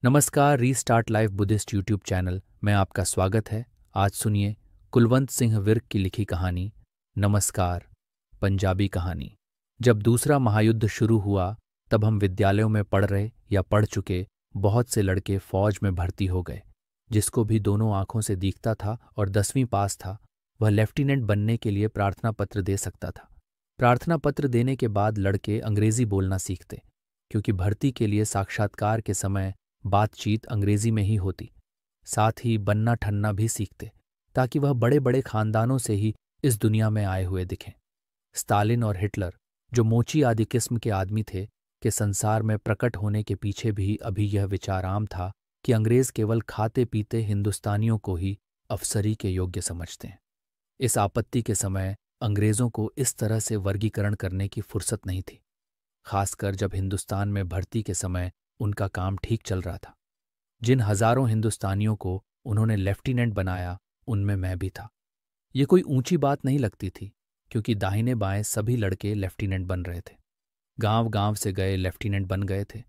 नमस्कार। Restart life Buddhist YouTube channel में आपका स्वागत है। आज सुनिए कुलवंत सिंह विर्क की लिखी कहानी नमस्कार, पंजाबी कहानी। जब दूसरा महायुद्ध शुरू हुआ तब हम विद्यालयों में पढ़ रहे या पढ़ चुके बहुत से लड़के फौज में भर्ती हो गए। जिसको भी दोनों आंखों से दिखता था और 10वीं पास था, वह लेफ्टिनेंट बनने के लिए प्रार्थना पत्र दे सकता था। प्रार्थना पत्र देने के बाद लड़के अंग्रेजी बोलना सीखते, क्योंकि भर्ती के लिए साक्षात्कार के समय बातचीत अंग्रेजी में ही होती। साथ ही बनना ठन्ना भी सीखते, ताकि वह बड़े बड़े खानदानों से ही इस दुनिया में आए हुए दिखें। स्टालिन और हिटलर, जो मोची आदि किस्म के आदमी थे, के संसार में प्रकट होने के पीछे भी अभी यह विचार आम था कि अंग्रेज केवल खाते पीते हिंदुस्तानियों को ही अफसरी के योग्य समझते हैं। इस आपत्ति के समय अंग्रेजों को इस तरह से वर्गीकरण करने की फुर्सत नहीं थी, खासकर जब हिंदुस्तान में भर्ती के समय उनका काम ठीक चल रहा था। जिन हजारों हिंदुस्तानियों को उन्होंने लेफ्टिनेंट बनाया, उनमें मैं भी था। ये कोई ऊंची बात नहीं लगती थी, क्योंकि दाहिने बाएं सभी लड़के लेफ्टिनेंट बन रहे थे। गांव गांव से गए लेफ्टिनेंट बन गए थे।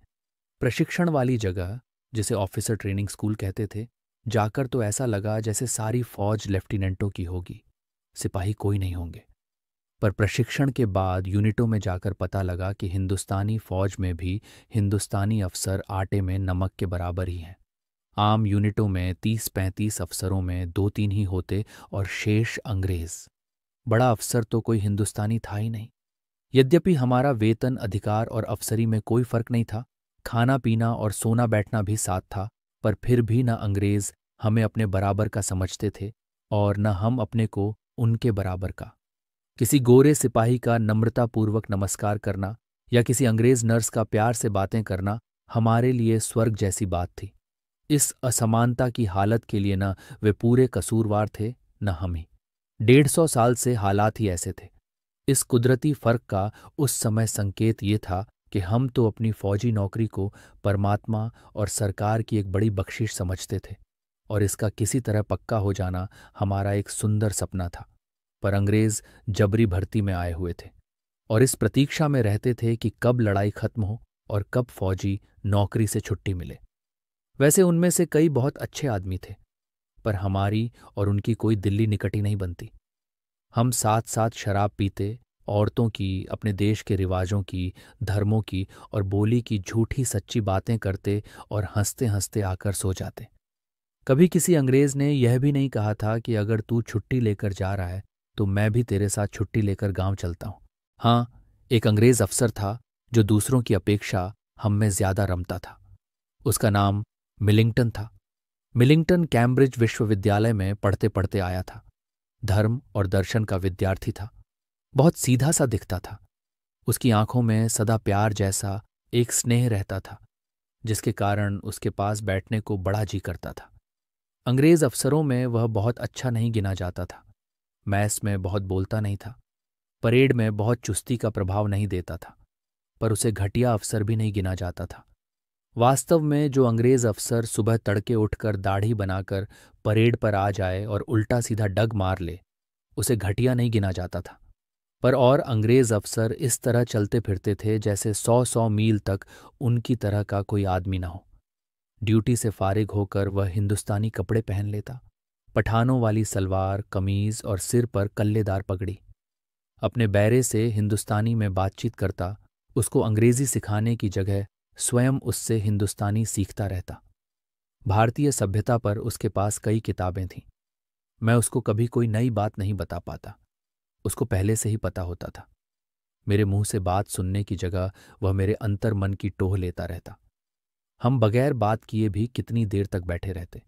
प्रशिक्षण वाली जगह, जिसे ऑफिसर ट्रेनिंग स्कूल कहते थे, जाकर तो ऐसा लगा जैसे सारी फौज लेफ्टिनेंटों की होगी, सिपाही कोई नहीं होंगे। पर प्रशिक्षण के बाद यूनिटों में जाकर पता लगा कि हिंदुस्तानी फौज में भी हिंदुस्तानी अफसर आटे में नमक के बराबर ही हैं। आम यूनिटों में 30-35 अफसरों में 2-3 ही होते और शेष अंग्रेज। बड़ा अफसर तो कोई हिंदुस्तानी था ही नहीं। यद्यपि हमारा वेतन, अधिकार और अफसरी में कोई फर्क नहीं था, खाना पीना और सोना बैठना भी साथ था, पर फिर भी न अंग्रेज हमें अपने बराबर का समझते थे और न हम अपने को उनके बराबर का। किसी गोरे सिपाही का नम्रतापूर्वक नमस्कार करना या किसी अंग्रेज नर्स का प्यार से बातें करना हमारे लिए स्वर्ग जैसी बात थी। इस असमानता की हालत के लिए न वे पूरे कसूरवार थे, न हम ही। 150 साल से हालात ही ऐसे थे। इस कुदरती फर्क का उस समय संकेत ये था कि हम तो अपनी फौजी नौकरी को परमात्मा और सरकार की एक बड़ी बख्शिश समझते थे, और इसका किसी तरह पक्का हो जाना हमारा एक सुंदर सपना था। पर अंग्रेज जबरी भर्ती में आए हुए थे और इस प्रतीक्षा में रहते थे कि कब लड़ाई खत्म हो और कब फौजी नौकरी से छुट्टी मिले। वैसे उनमें से कई बहुत अच्छे आदमी थे, पर हमारी और उनकी कोई दिल्ली निकटी नहीं बनती। हम साथ साथ शराब पीते, औरतों की, अपने देश के रिवाजों की, धर्मों की और बोली की झूठी सच्ची बातें करते और हंसते हंसते आकर सो जाते। कभी किसी अंग्रेज ने यह भी नहीं कहा था कि अगर तू छुट्टी लेकर जा रहा है तो मैं भी तेरे साथ छुट्टी लेकर गांव चलता हूं। हाँ, एक अंग्रेज अफसर था जो दूसरों की अपेक्षा हम में ज्यादा रमता था। उसका नाम मिलिंगटन था। मिलिंगटन कैम्ब्रिज विश्वविद्यालय में पढ़ते पढ़ते आया था। धर्म और दर्शन का विद्यार्थी था। बहुत सीधा सा दिखता था। उसकी आंखों में सदा प्यार जैसा एक स्नेह रहता था, जिसके कारण उसके पास बैठने को बड़ा जी करता था। अंग्रेज अफसरों में वह बहुत अच्छा नहीं गिना जाता था। मैस में बहुत बोलता नहीं था, परेड में बहुत चुस्ती का प्रभाव नहीं देता था, पर उसे घटिया अफसर भी नहीं गिना जाता था। वास्तव में जो अंग्रेज अफसर सुबह तड़के उठकर दाढ़ी बनाकर परेड पर आ जाए और उल्टा सीधा डग मार ले, उसे घटिया नहीं गिना जाता था। पर और अंग्रेज अफसर इस तरह चलते फिरते थे जैसे 100-100 मील तक उनकी तरह का कोई आदमी ना हो। ड्यूटी से फारिग होकर वह हिंदुस्तानी कपड़े पहन लेता, पठानों वाली सलवार कमीज और सिर पर कल्लेदार पगड़ी। अपने बैरे से हिंदुस्तानी में बातचीत करता, उसको अंग्रेजी सिखाने की जगह स्वयं उससे हिंदुस्तानी सीखता रहता। भारतीय सभ्यता पर उसके पास कई किताबें थीं। मैं उसको कभी कोई नई बात नहीं बता पाता, उसको पहले से ही पता होता था। मेरे मुंह से बात सुनने की जगह वह मेरे अंतर मन की टोह लेता रहता। हम बगैर बात किए भी कितनी देर तक बैठे रहते।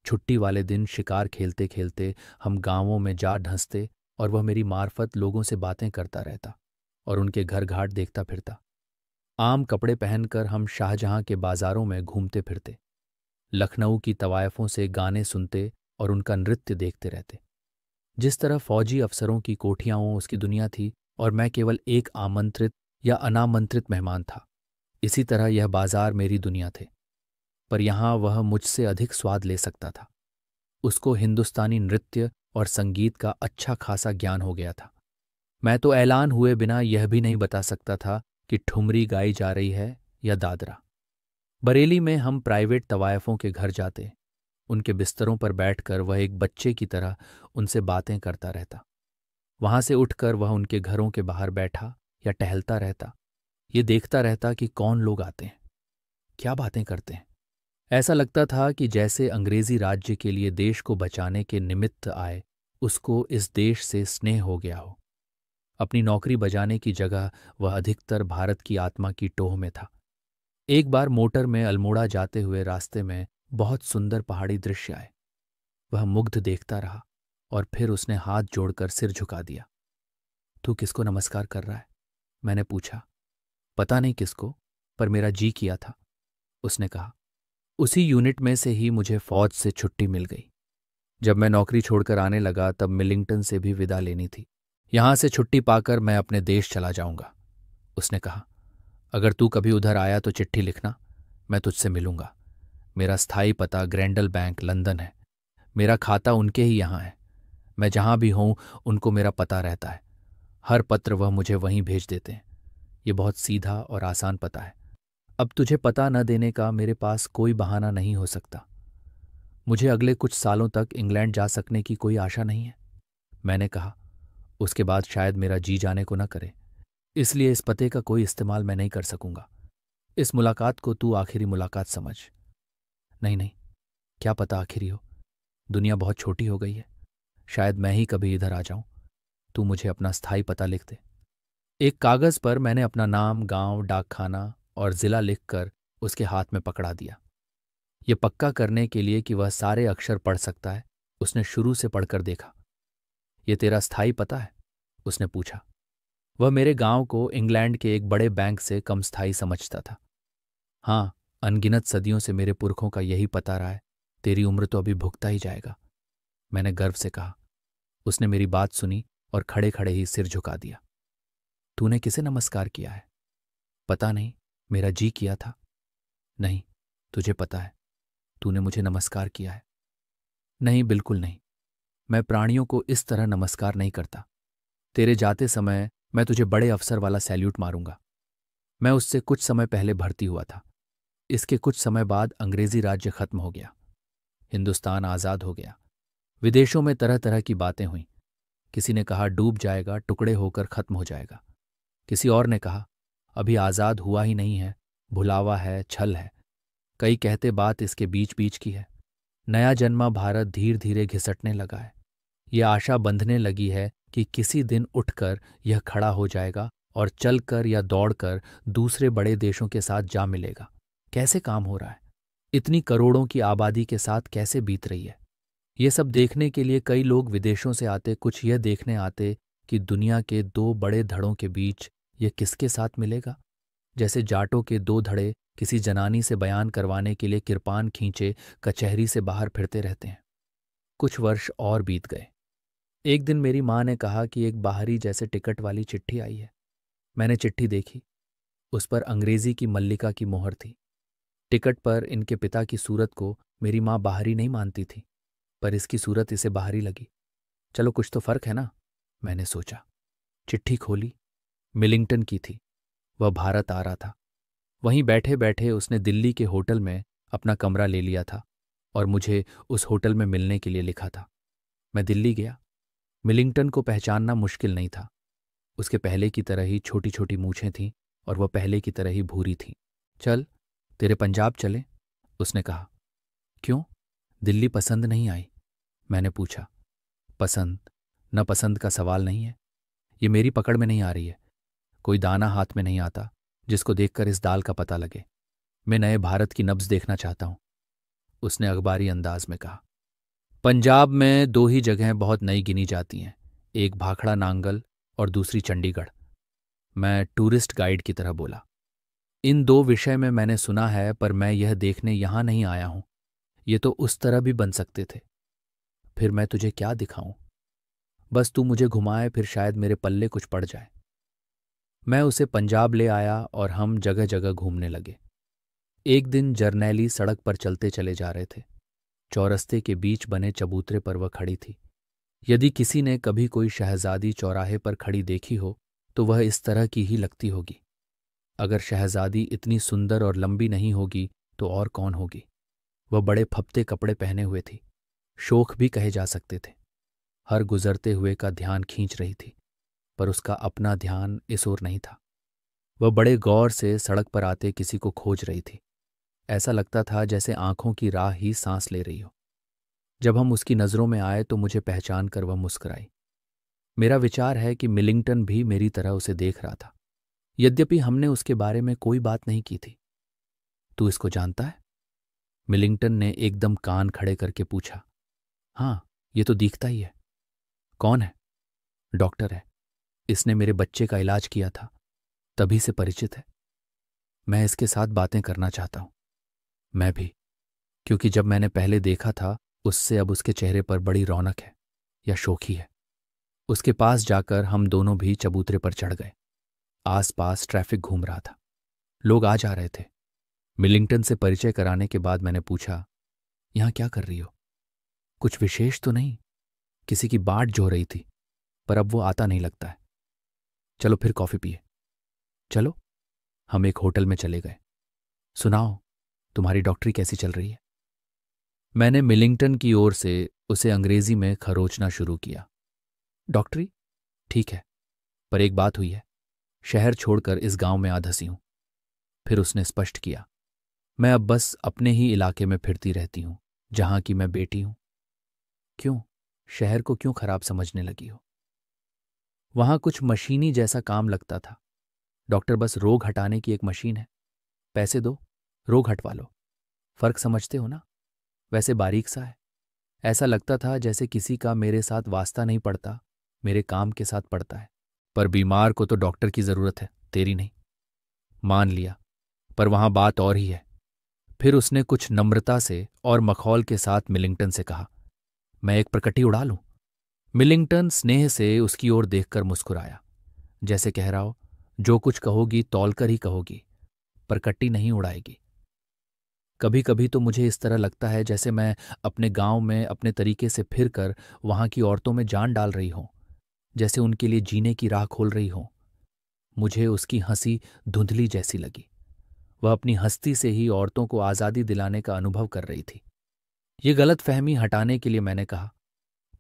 छुट्टी वाले दिन शिकार खेलते खेलते हम गांवों में जा ढंसते और वह मेरी मार्फत लोगों से बातें करता रहता और उनके घर घाट देखता फिरता। आम कपड़े पहनकर हम शाहजहां के बाजारों में घूमते फिरते, लखनऊ की तवायफों से गाने सुनते और उनका नृत्य देखते रहते। जिस तरह फौजी अफसरों की कोठियां उसकी दुनिया थी और मैं केवल एक आमंत्रित या अनामंत्रित मेहमान था, इसी तरह यह बाजार मेरी दुनिया थे। पर यहां वह मुझसे अधिक स्वाद ले सकता था। उसको हिंदुस्तानी नृत्य और संगीत का अच्छा खासा ज्ञान हो गया था। मैं तो ऐलान हुए बिना यह भी नहीं बता सकता था कि ठुमरी गाई जा रही है या दादरा। बरेली में हम प्राइवेट तवायफों के घर जाते। उनके बिस्तरों पर बैठकर वह एक बच्चे की तरह उनसे बातें करता रहता। वहां से उठकर वह उनके घरों के बाहर बैठा या टहलता रहता। ये देखता रहता कि कौन लोग आते हैं, क्या बातें करते हैं। ऐसा लगता था कि जैसे अंग्रेजी राज्य के लिए देश को बचाने के निमित्त आए उसको इस देश से स्नेह हो गया हो। अपनी नौकरी बजाने की जगह वह अधिकतर भारत की आत्मा की टोह में था। एक बार मोटर में अल्मोड़ा जाते हुए रास्ते में बहुत सुंदर पहाड़ी दृश्य आए। वह मुग्ध देखता रहा और फिर उसने हाथ जोड़कर सिर झुका दिया। तू किसको नमस्कार कर रहा है? मैंने पूछा। पता नहीं किसको, पर मेरा जी किया था, उसने कहा। उसी यूनिट में से ही मुझे फौज से छुट्टी मिल गई। जब मैं नौकरी छोड़कर आने लगा तब मिलिंगटन से भी विदा लेनी थी। यहां से छुट्टी पाकर मैं अपने देश चला जाऊंगा, उसने कहा। अगर तू कभी उधर आया तो चिट्ठी लिखना, मैं तुझसे मिलूंगा। मेरा स्थायी पता ग्रैंडल बैंक लंदन है। मेरा खाता उनके ही यहाँ है। मैं जहाँ भी हूँ उनको मेरा पता रहता है। हर पत्र वह मुझे वहीं भेज देते हैं। ये बहुत सीधा और आसान पता है। अब तुझे पता न देने का मेरे पास कोई बहाना नहीं हो सकता। मुझे अगले कुछ सालों तक इंग्लैंड जा सकने की कोई आशा नहीं है, मैंने कहा। उसके बाद शायद मेरा जी जाने को न करे, इसलिए इस पते का कोई इस्तेमाल मैं नहीं कर सकूंगा। इस मुलाकात को तू आखिरी मुलाकात समझ। नहीं नहीं, क्या पता आखिरी हो। दुनिया बहुत छोटी हो गई है। शायद मैं ही कभी इधर आ जाऊं। तू मुझे अपना स्थायी पता लिख दे। एक कागज पर मैंने अपना नाम, गांव, डाकखाना और जिला लिखकर उसके हाथ में पकड़ा दिया। ये पक्का करने के लिए कि वह सारे अक्षर पढ़ सकता है, उसने शुरू से पढ़कर देखा। ये तेरा स्थायी पता है? उसने पूछा। वह मेरे गांव को इंग्लैंड के एक बड़े बैंक से कम स्थायी समझता था। हाँ, अनगिनत सदियों से मेरे पुरखों का यही पता रहा है। तेरी उम्र तो अभी भुगता ही जाएगा, मैंने गर्व से कहा। उसने मेरी बात सुनी और खड़े खड़े ही सिर झुका दिया। तूने किसे नमस्कार किया है? पता नहीं, मेरा जी किया था। नहीं, तुझे पता है, तूने मुझे नमस्कार किया है। नहीं, बिल्कुल नहीं। मैं प्राणियों को इस तरह नमस्कार नहीं करता। तेरे जाते समय मैं तुझे बड़े अफसर वाला सैल्यूट मारूंगा। मैं उससे कुछ समय पहले भर्ती हुआ था। इसके कुछ समय बाद अंग्रेजी राज्य खत्म हो गया। हिंदुस्तान आज़ाद हो गया। विदेशों में तरह तरह की बातें हुईं। किसी ने कहा डूब जाएगा, टुकड़े होकर खत्म हो जाएगा। किसी और ने कहा अभी आज़ाद हुआ ही नहीं है, भुलावा है, छल है। कई कहते बात इसके बीच बीच की है। नया जन्मा भारत धीरे धीरे घिसटने लगा है। ये आशा बंधने लगी है कि किसी दिन उठकर यह खड़ा हो जाएगा और चलकर या दौड़कर दूसरे बड़े देशों के साथ जा मिलेगा। कैसे काम हो रहा है? इतनी करोड़ों की आबादी के साथ कैसे बीत रही है? ये सब देखने के लिए कई लोग विदेशों से आते, कुछ यह देखने आते कि दुनिया के दो बड़े धड़ों के बीच ये किसके साथ मिलेगा। जैसे जाटों के दो धड़े किसी जनानी से बयान करवाने के लिए किरपान खींचे कचहरी से बाहर फिरते रहते हैं। कुछ वर्ष और बीत गए। एक दिन मेरी माँ ने कहा कि एक बाहरी जैसे टिकट वाली चिट्ठी आई है। मैंने चिट्ठी देखी। उस पर अंग्रेजी की मल्लिका की मोहर थी। टिकट पर इनके पिता की सूरत को मेरी माँ बाहरी नहीं मानती थी, पर इसकी सूरत इसे बाहरी लगी। चलो कुछ तो फर्क है ना, मैंने सोचा। चिट्ठी खोली। मिलिंगटन की थी। वह भारत आ रहा था। वहीं बैठे बैठे उसने दिल्ली के होटल में अपना कमरा ले लिया था और मुझे उस होटल में मिलने के लिए लिखा था। मैं दिल्ली गया। मिलिंगटन को पहचानना मुश्किल नहीं था। उसके पहले की तरह ही छोटी छोटी मूछें थीं और वह पहले की तरह ही भूरी थी। चल, तेरे पंजाब चले, उसने कहा। क्यों? दिल्ली पसंद नहीं आई? मैंने पूछा। पसंद न पसंद का सवाल नहीं है। ये मेरी पकड़ में नहीं आ रही है। कोई दाना हाथ में नहीं आता जिसको देखकर इस दाल का पता लगे। मैं नए भारत की नब्ज देखना चाहता हूं, उसने अखबारी अंदाज में कहा। पंजाब में दो ही जगहें बहुत नई गिनी जाती हैं, एक भाखड़ा नांगल और दूसरी चंडीगढ़। मैं टूरिस्ट गाइड की तरह बोला। इन दो विषय में मैंने सुना है, पर मैं यह देखने यहां नहीं आया हूं। ये तो उस तरह भी बन सकते थे। फिर मैं तुझे क्या दिखाऊं? बस तू मुझे घुमाए, फिर शायद मेरे पल्ले कुछ पड़ जाए। मैं उसे पंजाब ले आया और हम जगह जगह घूमने लगे। एक दिन जरनैली सड़क पर चलते चले जा रहे थे। चौरस्ते के बीच बने चबूतरे पर वह खड़ी थी। यदि किसी ने कभी कोई शहजादी चौराहे पर खड़ी देखी हो तो वह इस तरह की ही लगती होगी। अगर शहजादी इतनी सुंदर और लंबी नहीं होगी तो और कौन होगी। वह बड़े फपते कपड़े पहने हुए थी, शोख भी कहे जा सकते थे। हर गुजरते हुए का ध्यान खींच रही थी, पर उसका अपना ध्यान इस ओर नहीं था। वह बड़े गौर से सड़क पर आते किसी को खोज रही थी। ऐसा लगता था जैसे आंखों की राह ही सांस ले रही हो। जब हम उसकी नज़रों में आए तो मुझे पहचान कर वह मुस्कुराई। मेरा विचार है कि मिलिंगटन भी मेरी तरह उसे देख रहा था, यद्यपि हमने उसके बारे में कोई बात नहीं की थी। तू इसको जानता है? मिलिंगटन ने एकदम कान खड़े करके पूछा। हाँ, ये तो दिखता ही है। कौन है? डॉक्टर है। इसने मेरे बच्चे का इलाज किया था, तभी से परिचित है। मैं इसके साथ बातें करना चाहता हूं। मैं भी, क्योंकि जब मैंने पहले देखा था उससे अब उसके चेहरे पर बड़ी रौनक है या शोखी है। उसके पास जाकर हम दोनों भी चबूतरे पर चढ़ गए। आसपास ट्रैफिक घूम रहा था, लोग आ जा रहे थे। मिलिंगटन से परिचय कराने के बाद मैंने पूछा, यहां क्या कर रही हो? कुछ विशेष तो नहीं, किसी की बाट जो रही थी, पर अब वो आता नहीं लगता है। चलो फिर कॉफी पिए। चलो। हम एक होटल में चले गए। सुनाओ, तुम्हारी डॉक्टरी कैसी चल रही है? मैंने मिलिंगटन की ओर से उसे अंग्रेजी में खरोचना शुरू किया। डॉक्टरी ठीक है, पर एक बात हुई है। शहर छोड़कर इस गांव में आ धसी हूं। फिर उसने स्पष्ट किया, मैं अब बस अपने ही इलाके में फिरती रहती हूं, जहां की मैं बेटी हूं। क्यों? शहर को क्यों खराब समझने लगी हो? वहां कुछ मशीनी जैसा काम लगता था। डॉक्टर बस रोग हटाने की एक मशीन है। पैसे दो, रोग हटवा लो। फर्क समझते हो ना? वैसे बारीक सा है। ऐसा लगता था जैसे किसी का मेरे साथ वास्ता नहीं पड़ता, मेरे काम के साथ पड़ता है। पर बीमार को तो डॉक्टर की जरूरत है, तेरी नहीं। मान लिया, पर वहां बात और ही है। फिर उसने कुछ नम्रता से और मखौल के साथ मिलिंगटन से कहा, मैं एक प्रकटी उड़ा लूं? मिलिंगटन स्नेह से उसकी ओर देखकर मुस्कुराया, जैसे कह रहा हो, जो कुछ कहोगी तौलकर ही कहोगी, प्रकटी नहीं उड़ाएगी। कभी कभी तो मुझे इस तरह लगता है जैसे मैं अपने गांव में अपने तरीके से फिर कर वहां की औरतों में जान डाल रही हूं, जैसे उनके लिए जीने की राह खोल रही हूं। मुझे उसकी हंसी धुंधली जैसी लगी। वह अपनी हस्ती से ही औरतों को आज़ादी दिलाने का अनुभव कर रही थी। ये गलत फहमी हटाने के लिए मैंने कहा,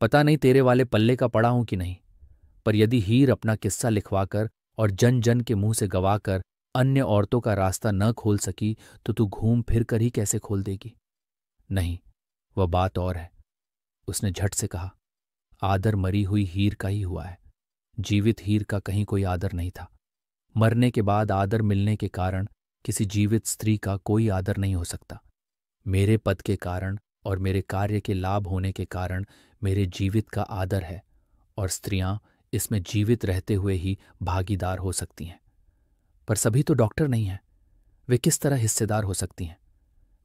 पता नहीं तेरे वाले पल्ले का पड़ा हूं कि नहीं, पर यदि हीर अपना किस्सा लिखवाकर और जन जन के मुंह से गवाकर अन्य औरतों का रास्ता न खोल सकी तो तू घूम फिर कर ही कैसे खोल देगी? नहीं, वह बात और है। उसने झट से कहा, आदर मरी हुई हीर का ही हुआ है। जीवित हीर का कहीं कोई आदर नहीं था। मरने के बाद आदर मिलने के कारण किसी जीवित स्त्री का कोई आदर नहीं हो सकता। मेरे पद के कारण और मेरे कार्य के लाभ होने के कारण मेरे जीवित का आदर है, और स्त्रियां इसमें जीवित रहते हुए ही भागीदार हो सकती हैं। पर सभी तो डॉक्टर नहीं हैं, वे किस तरह हिस्सेदार हो सकती हैं?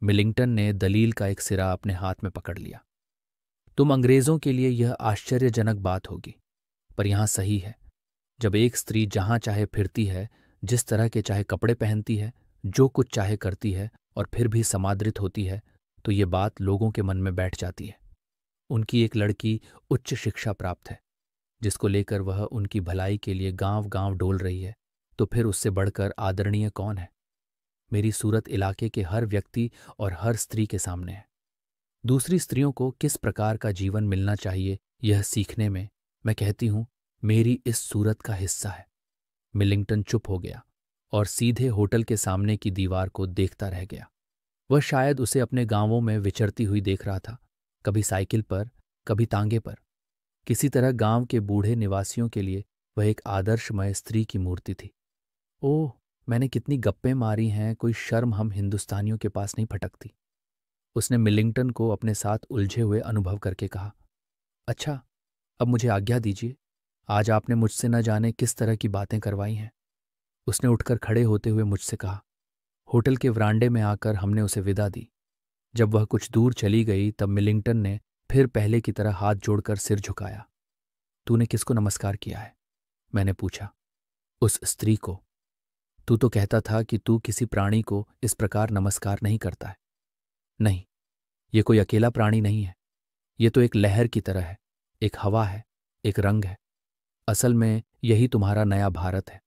मिलिंगटन ने दलील का एक सिरा अपने हाथ में पकड़ लिया। तुम अंग्रेजों के लिए यह आश्चर्यजनक बात होगी, पर यहां सही है। जब एक स्त्री जहां चाहे फिरती है, जिस तरह के चाहे कपड़े पहनती है, जो कुछ चाहे करती है और फिर भी समादृत होती है, तो ये बात लोगों के मन में बैठ जाती है। उनकी एक लड़की उच्च शिक्षा प्राप्त है, जिसको लेकर वह उनकी भलाई के लिए गांव गांव डोल रही है, तो फिर उससे बढ़कर आदरणीय कौन है? मेरी सूरत इलाके के हर व्यक्ति और हर स्त्री के सामने है। दूसरी स्त्रियों को किस प्रकार का जीवन मिलना चाहिए, यह सीखने में मैं कहती हूं मेरी इस सूरत का हिस्सा है। मिलिंगटन चुप हो गया और सीधे होटल के सामने की दीवार को देखता रह गया। वह शायद उसे अपने गांवों में विचरती हुई देख रहा था, कभी साइकिल पर, कभी तांगे पर। किसी तरह गांव के बूढ़े निवासियों के लिए वह एक आदर्शमय स्त्री की मूर्ति थी। ओह, मैंने कितनी गप्पें मारी हैं, कोई शर्म हम हिंदुस्तानियों के पास नहीं फटकती। उसने मिलिंगटन को अपने साथ उलझे हुए अनुभव करके कहा, अच्छा, अब मुझे आज्ञा दीजिए। आज आपने मुझसे न जाने किस तरह की बातें करवाई हैं। उसने उठकर खड़े होते हुए मुझसे कहा। होटल के वरांडे में आकर हमने उसे विदा दी। जब वह कुछ दूर चली गई तब मिलिंगटन ने फिर पहले की तरह हाथ जोड़कर सिर झुकाया। तूने किसको नमस्कार किया है? मैंने पूछा। उस स्त्री को। तू तो कहता था कि तू किसी प्राणी को इस प्रकार नमस्कार नहीं करता है। नहीं, ये कोई अकेला प्राणी नहीं है। ये तो एक लहर की तरह है, एक हवा है, एक रंग है। असल में यही तुम्हारा नया भारत है।